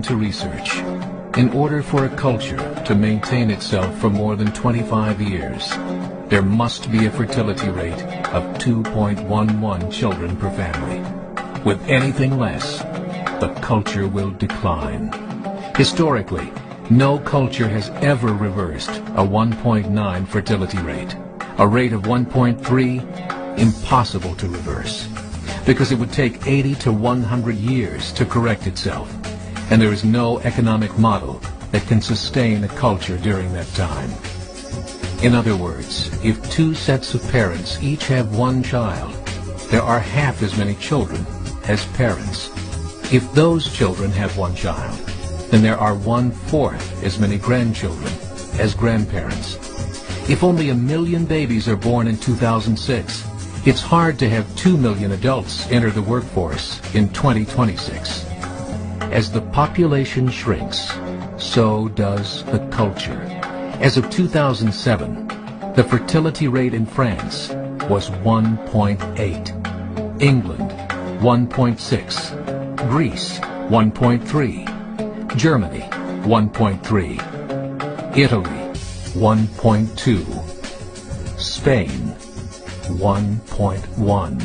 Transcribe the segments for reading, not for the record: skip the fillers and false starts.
to research. In order for a culture to maintain itself for more than 25 years, there must be a fertility rate of 2.11 children per family. With anything less, the culture will decline. Historically, no culture has ever reversed a 1.9 fertility rate. A rate of 1.3, impossible to reverse, because it would take 80 to 100 years to correct itself, and there is no economic model that can sustain a culture during that time. In other words, if two sets of parents each have one child, there are half as many children as parents. If those children have one child, then there are 1/4 as many grandchildren as grandparents. If only 1 million babies are born in 2006, it's hard to have 2 million adults enter the workforce in 2026. As the population shrinks, so does the culture. As of 2007, the fertility rate in France was 1.8, England 1.6, Greece 1.3, Germany 1.3, Italy 1.2, Spain 1.1.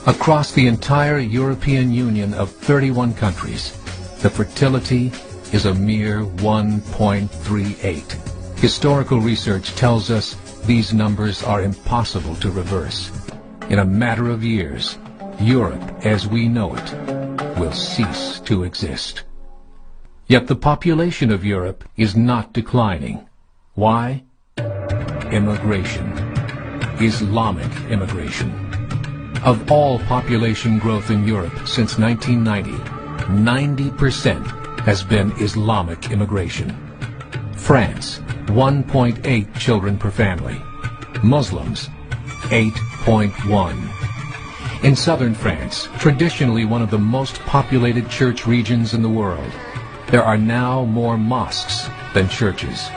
Across the entire European Union of 31 countries, the fertility is a mere 1.38. Historical research tells us these numbers are impossible to reverse. In a matter of years, Europe as we know it will cease to exist. Yet the population of Europe is not declining. Why? Immigration. Islamic immigration. Of all population growth in Europe since 1990, 90% has been Islamic immigration. France, 1.8 children per family. Muslims, 8.1. In southern France, traditionally one of the most populated church regions in the world, there are now more mosques than churches.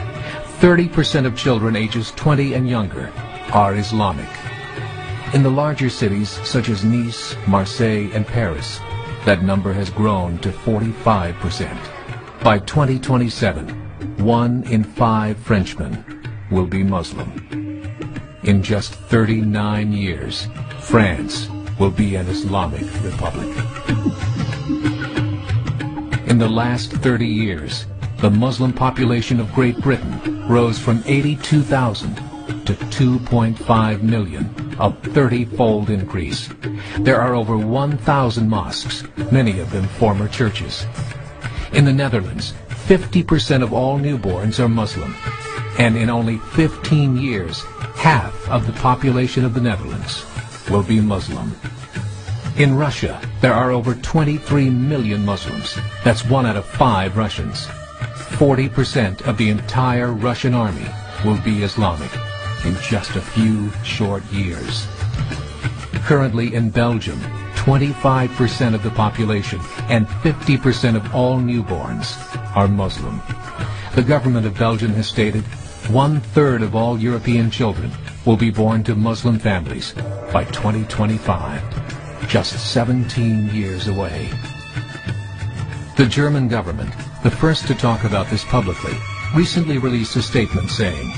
30% of children ages 20 and younger are Islamic. In the larger cities such as Nice, Marseille, and Paris, that number has grown to 45%. By 2027, 1 in 5 Frenchmen will be Muslim. In just 39 years, France will be an Islamic republic. In the last 30 years, the Muslim population of Great Britain rose from 82,000 to 2.5 million, a 30-fold increase. There are over 1,000 mosques, many of them former churches. In the Netherlands, 50% of all newborns are Muslim, and in only 15 years, half of the population of the Netherlands will be Muslim. In Russia, there are over 23 million Muslims. That's 1 out of 5 Russians. 40% of the entire Russian army will be Islamic in just a few short years. Currently in Belgium, 25% of the population and 50% of all newborns are Muslim. The government of Belgium has stated 1/3 of all European children will be born to Muslim families by 2025, just 17 years away. The German government, the first to talk about this publicly, recently released a statement saying,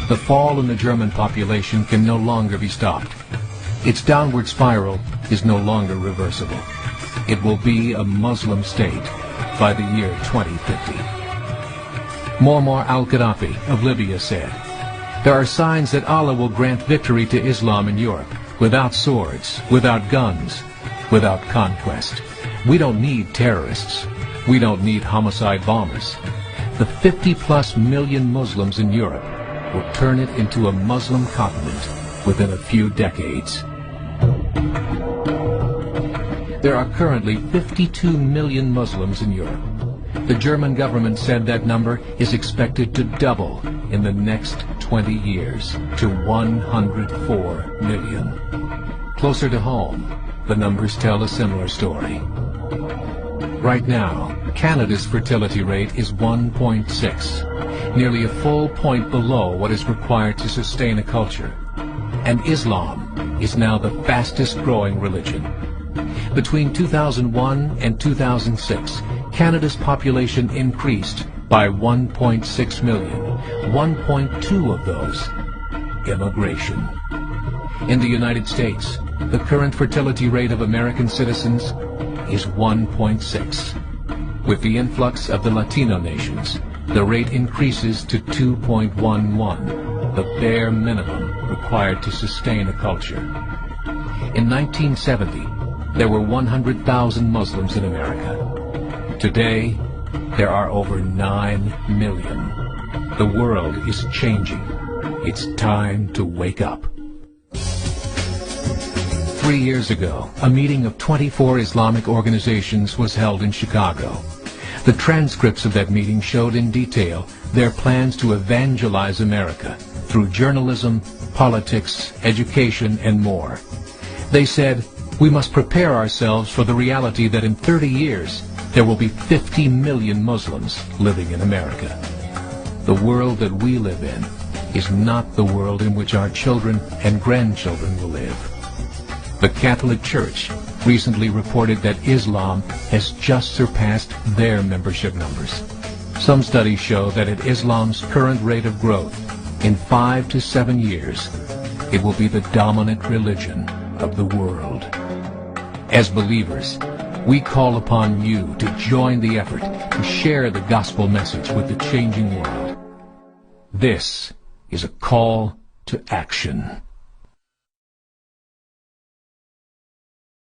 "The fall in the German population can no longer be stopped. Its downward spiral is no longer reversible. It will be a Muslim state by the year 2050. Muammar al-Gaddafi of Libya said, "There are signs that Allah will grant victory to Islam in Europe, without swords, without guns, without conquest. We don't need terrorists. We don't need homicide bombers. The 50+ million Muslims in Europe will turn it into a Muslim continent within a few decades." There are currently 52 million Muslims in Europe. The German government said that number is expected to double in the next 20 years to 104 million. Closer to home, the numbers tell a similar story. Right now, Canada's fertility rate is 1.6, nearly a full point below what is required to sustain a culture. And Islam is now the fastest growing religion. Between 2001 and 2006, Canada's population increased by 1.6 million, 1.2 of those immigration. In the United States, the current fertility rate of American citizens is 1.6. With the influx of the Latino nations, the rate increases to 2.11, the bare minimum required to sustain a culture. In 1970, there were 100,000 Muslims in America. Today, there are over 9 million. The world is changing. It's time to wake up. 3 years ago, a meeting of 24 Islamic organizations was held in Chicago. The transcripts of that meeting showed in detail their plans to evangelize America through journalism, politics, education, and more. They said, we must prepare ourselves for the reality that in 30 years, there will be 50 million Muslims living in America. The world that we live in is not the world in which our children and grandchildren will live. The Catholic Church recently reported that Islam has just surpassed their membership numbers. Some studies show that at Islam's current rate of growth, in 5 to 7 years, it will be the dominant religion of the world. As believers, we call upon you to join the effort to share the gospel message with the changing world. This is a call to action.